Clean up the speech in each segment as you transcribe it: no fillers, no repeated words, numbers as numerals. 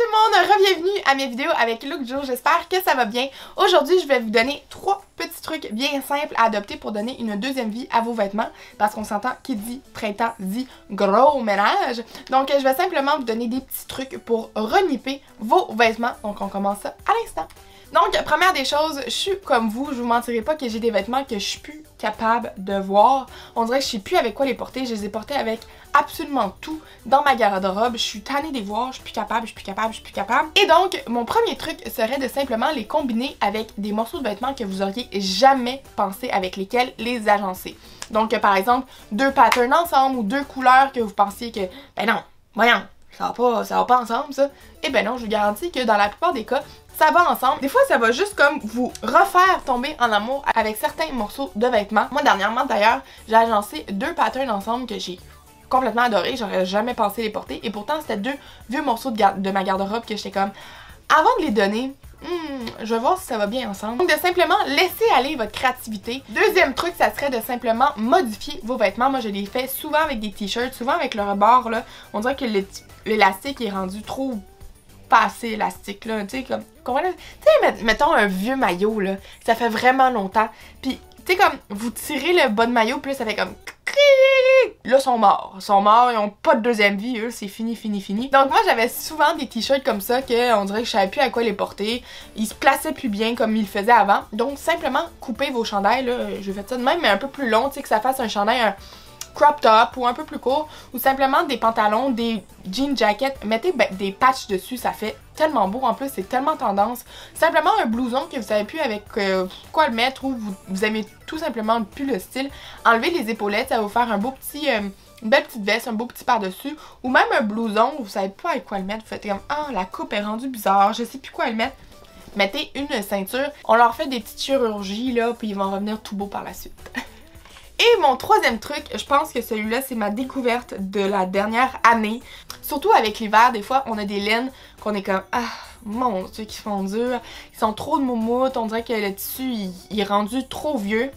tout le monde, re-bienvenue à mes vidéos avec Look Joe, j'espère que ça va bien. Aujourd'hui, je vais vous donner 3 petits trucs bien simples à adopter pour donner une deuxième vie à vos vêtements, parce qu'on s'entend qui dit printemps dit gros ménage. Donc, je vais simplement vous donner des petits trucs pour renipper vos vêtements. Donc, on commence ça à l'instant. Donc, première des choses, je suis comme vous, je vous mentirai pas que j'ai des vêtements que je suis plus capable de voir. On dirait que je sais plus avec quoi les porter, je les ai portés avec absolument tout dans ma garde-robe. Je suis tannée de les voir, je suis plus capable. Et donc, mon premier truc serait de simplement les combiner avec des morceaux de vêtements que vous auriez jamais pensé avec lesquels les agencer. Donc, par exemple, 2 patterns ensemble ou 2 couleurs que vous pensiez que, ben non, voyons, ça va pas ensemble ça. Et ben non, je vous garantis que dans la plupart des cas, ça va ensemble. Des fois, ça va juste comme vous refaire tomber en amour avec certains morceaux de vêtements. Moi, dernièrement, d'ailleurs, j'ai agencé 2 patterns ensemble que j'ai complètement adoré. J'aurais jamais pensé les porter. Et pourtant, c'était 2 vieux morceaux de ma garde-robe que j'étais comme, avant de les donner, je vais voir si ça va bien ensemble. Donc, de simplement laisser aller votre créativité. Deuxième truc, ça serait de simplement modifier vos vêtements. Moi, je les fais souvent avec des t-shirts, souvent avec le rebord, là. On dirait que l'élastique est rendu trop pas assez élastique, là, tu sais, comme, tu sais, mettons un vieux maillot, là, ça fait vraiment longtemps, puis, tu sais, comme, vous tirez le bas de maillot, puis là, ça fait comme, là, ils sont morts, ils ont pas de deuxième vie, eux, c'est fini. Donc, moi, j'avais souvent des t-shirts comme ça, que on dirait que je savais plus à quoi les porter, ils se plaçaient plus bien comme ils le faisaient avant, donc, simplement, coupez vos chandails, là, je vais faire ça de même, mais un peu plus long, tu sais, que ça fasse un chandail, un crop top ou un peu plus court, ou simplement des pantalons, des jean jackets, mettez des patchs dessus, ça fait tellement beau, en plus c'est tellement tendance. Simplement un blouson que vous savez plus avec quoi le mettre, ou vous aimez tout simplement plus le style, enlevez les épaulettes, ça va vous faire un beau petit, une belle petite veste, un beau petit par-dessus, ou même un blouson, vous savez pas avec quoi le mettre, vous faites comme, ah la coupe est rendue bizarre, je sais plus quoi le mettre. Mettez une ceinture, on leur fait des petites chirurgies là, puis ils vont revenir tout beau par la suite. Et mon troisième truc, je pense que celui-là, c'est ma découverte de la dernière année. Surtout avec l'hiver, des fois, on a des laines qu'on est comme, ah, mon Dieu, qui font dur. Ils sont trop de moumoutes, on dirait que le tissu, il est rendu trop vieux.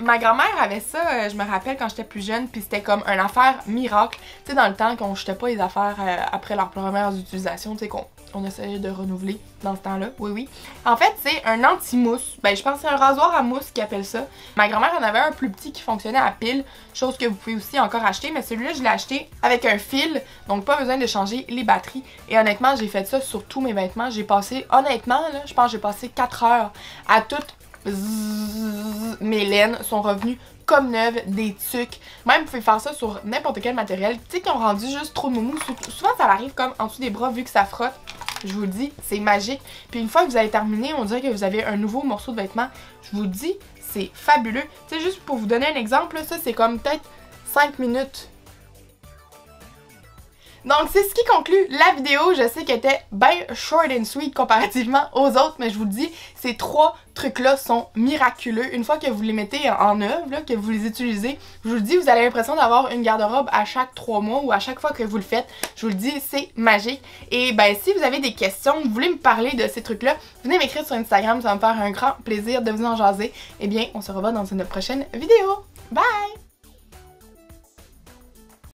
Ma grand-mère avait ça, je me rappelle quand j'étais plus jeune, puis c'était comme une affaire miracle. Tu sais, dans le temps qu'on jetait pas les affaires après leur première utilisation, tu sais, qu'on essayait de renouveler dans ce temps-là, oui. En fait, c'est un anti-mousse. Ben, je pense que c'est un rasoir à mousse qui appelle ça. Ma grand-mère en avait un plus petit qui fonctionnait à pile, chose que vous pouvez aussi encore acheter, mais celui-là, je l'ai acheté avec un fil, donc pas besoin de changer les batteries. Et honnêtement, j'ai fait ça sur tous mes vêtements. J'ai passé, honnêtement, là, je pense que j'ai passé 4 heures à toutes mes laines sont revenues comme neuves, des tuques. Même, vous pouvez faire ça sur n'importe quel matériel. Tu sais, qui ont rendu juste trop de moumou. Souvent, ça arrive comme en dessous des bras, vu que ça frotte. Je vous le dis, c'est magique. Puis une fois que vous avez terminé, on dirait que vous avez un nouveau morceau de vêtement. Je vous le dis, c'est fabuleux. Tu sais, juste pour vous donner un exemple, ça, c'est comme peut-être 5 minutes. Donc, c'est ce qui conclut la vidéo. Je sais qu'elle était bien short and sweet comparativement aux autres, mais je vous le dis, ces 3 trucs-là sont miraculeux. Une fois que vous les mettez en œuvre, là, que vous les utilisez, je vous le dis, vous avez l'impression d'avoir une garde-robe à chaque 3 mois ou à chaque fois que vous le faites. Je vous le dis, c'est magique. Et ben, si vous avez des questions, vous voulez me parler de ces trucs-là, venez m'écrire sur Instagram, ça va me faire un grand plaisir de vous en jaser. Eh bien, on se revoit dans une prochaine vidéo. Bye!